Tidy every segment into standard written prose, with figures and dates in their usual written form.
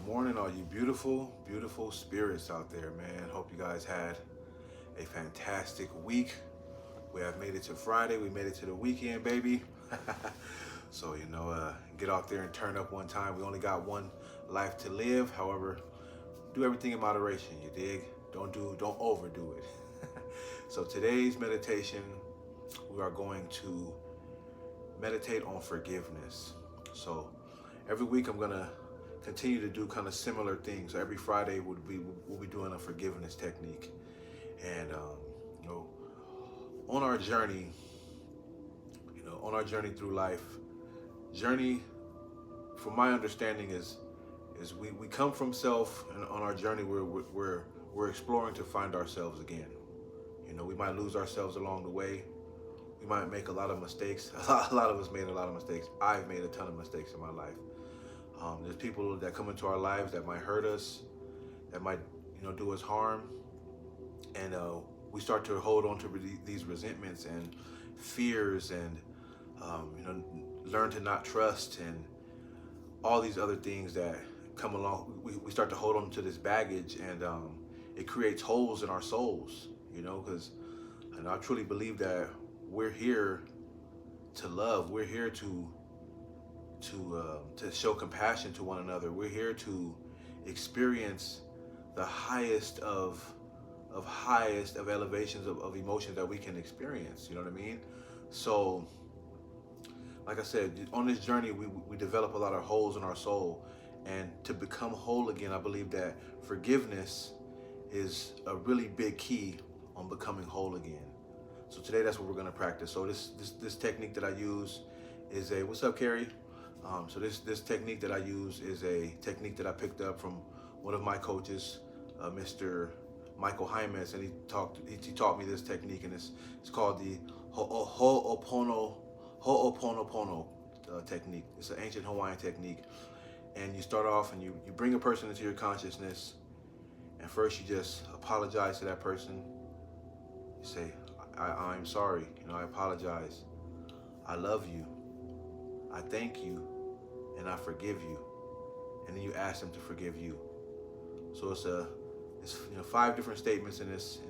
morning, all you beautiful, beautiful spirits out there, man. Hope you guys had a fantastic week. We have made it to Friday. We made it to the weekend, baby. So, get out there and turn up one time. We only got one life to live. However, do everything in moderation, you dig? Don't overdo it. So today's meditation, we are going to meditate on forgiveness. So every week I'm gonna continue to do kind of similar things. So every Friday we'll be doing a forgiveness technique, and you know, on our journey, on our journey through life, journey, from my understanding is we come from self, and on our journey we're exploring to find ourselves again. We might lose ourselves along the way. We might make a lot of mistakes. A lot of us made a lot of mistakes. I've made a ton of mistakes in my life. There's people that come into our lives that might hurt us, that might, do us harm, and we start to hold on to these resentments and fears, and learn to not trust, and all these other things that come along. We start to hold on to this baggage, and it creates holes in our souls. Because I truly believe that we're here to love. We're here to show compassion to one another. We're here to experience the highest of elevations of emotions that we can experience. You know what I mean? So, like I said, on this journey, we develop a lot of holes in our soul, and to become whole again, I believe that forgiveness is a really big key on becoming whole again. So today, that's what we're going to practice. So this technique that I use is what's up, Carrie? So this technique that I use is a technique that I picked up from one of my coaches, Mr. Michael Hymas, and he taught me this technique, and it's called the Ho'oponopono technique. It's an ancient Hawaiian technique, and you start off and you bring a person into your consciousness, and first you just apologize to that person. You say, I'm sorry, I apologize. I love you. I thank you, and I forgive you. And then you ask them to forgive you. So it's 5 different statements in this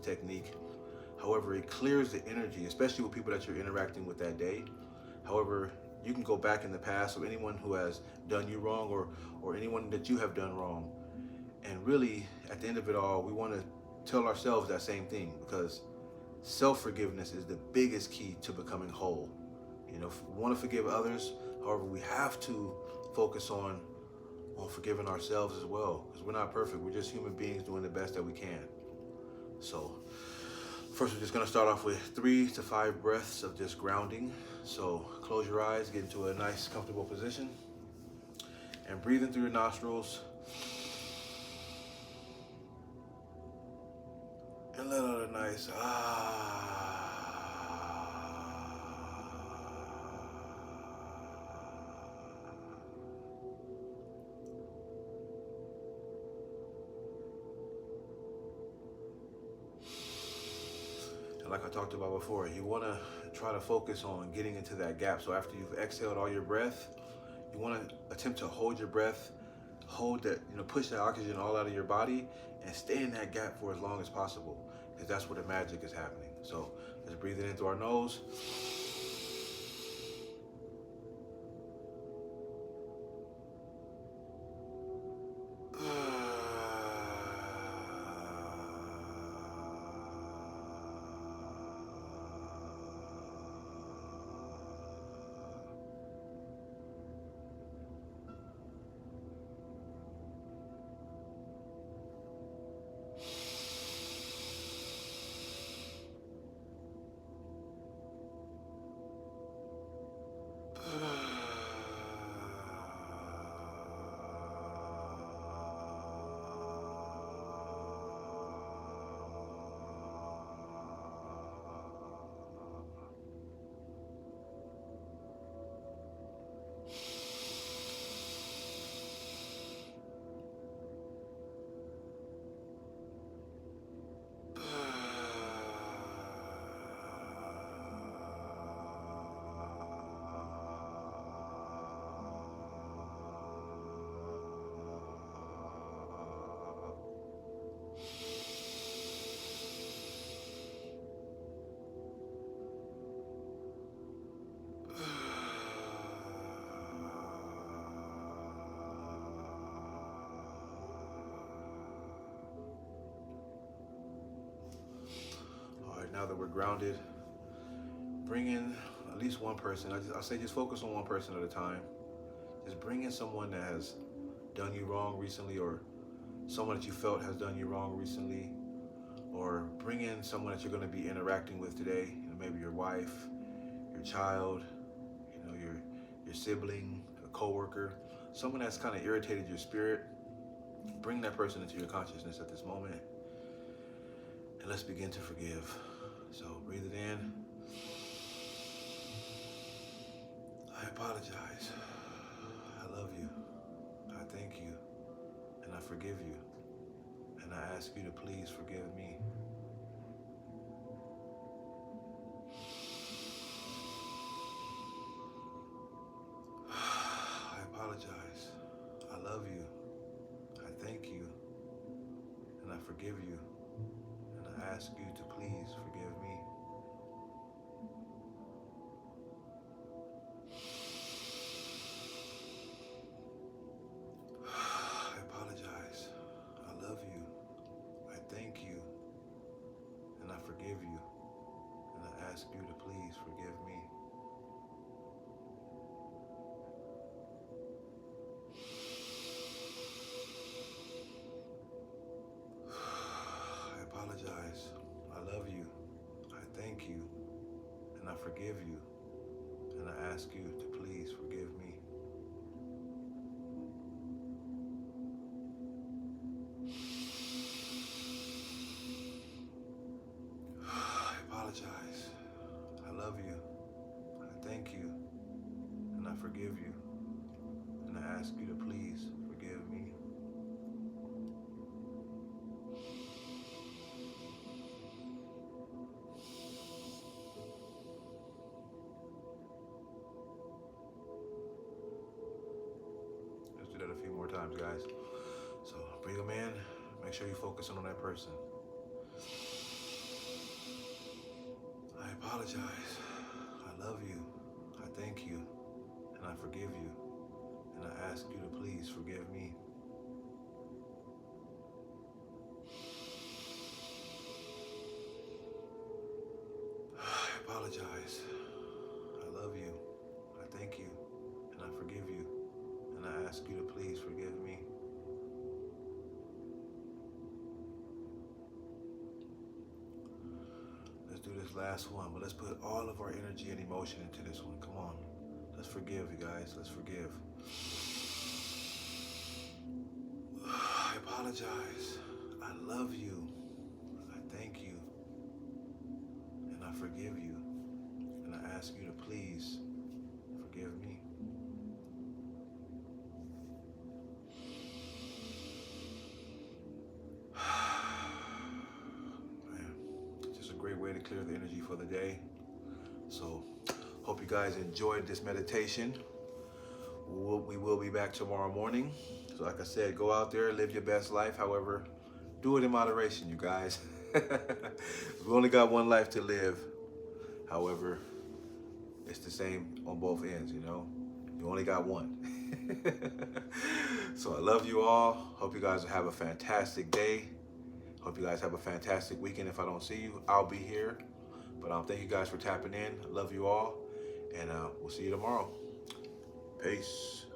technique. However, it clears the energy, especially with people that you're interacting with that day. However, you can go back in the past of anyone who has done you wrong, or anyone that you have done wrong. And really, at the end of it all, we want to tell ourselves that same thing, because self-forgiveness is the biggest key to becoming whole. If we want to forgive others, however, we have to focus on forgiving ourselves as well, because we're not perfect. We're just human beings doing the best that we can. So first, we're just going to start off with 3 to 5 breaths of just grounding. So close your eyes, get into a nice, comfortable position, and breathe in through your nostrils, and let out a nice like I talked about before, you want to try to focus on getting into that gap. So after you've exhaled all your breath, you want to attempt to hold your breath, hold that, push that oxygen all out of your body, and stay in that gap for as long as possible, because that's where the magic is happening. So let's breathe it in through our nose. grounded, bring in at least one person. I say just focus on one person at a time. Just bring in someone that has done you wrong recently, or someone that you felt has done you wrong recently, or bring in someone that you're going to be interacting with today. You know, maybe your wife, your child, you know, your sibling, a coworker, someone that's kind of irritated your spirit. Bring that person into your consciousness at this moment, and let's begin to forgive. So breathe it in. I apologize. I love you. I thank you. And I forgive you. And I ask you to please forgive me. I apologize. I love you. I thank you. And I forgive you. And I ask you to please forgive me. I apologize. I love you. I thank you. And I forgive you. And I ask you to please forgive me. I apologize. I love you. I thank you. And I forgive you. And I ask you to please forgive me. I apologize. I love you. I thank you. And I forgive you. And I ask you to please forgive me. Let's do that a few more times, guys. So bring them in. Make sure you focus on that person. I apologize. I love you. I thank you. And I forgive you. And I ask you to please forgive me. I apologize. I love you. I thank you. And I forgive you. And I ask you to please forgive me. Let's do this last one, but let's put all of our energy and emotion into this one. Come on. Let's forgive, you guys. Let's forgive. I apologize. I love you. I thank you. And I forgive you. And I ask you to please forgive me. Man, just a great way to clear the energy for the day. So, hope you guys enjoyed this meditation. We will be back tomorrow morning. So like I said, go out there, live your best life. However, do it in moderation, you guys. We only got one life to live. However, it's the same on both ends, you know. You only got one. So I love you all. Hope you guys have a fantastic day. Hope you guys have a fantastic weekend. If I don't see you, I'll be here. But thank you guys for tapping in. I love you all. And we'll see you tomorrow. Peace.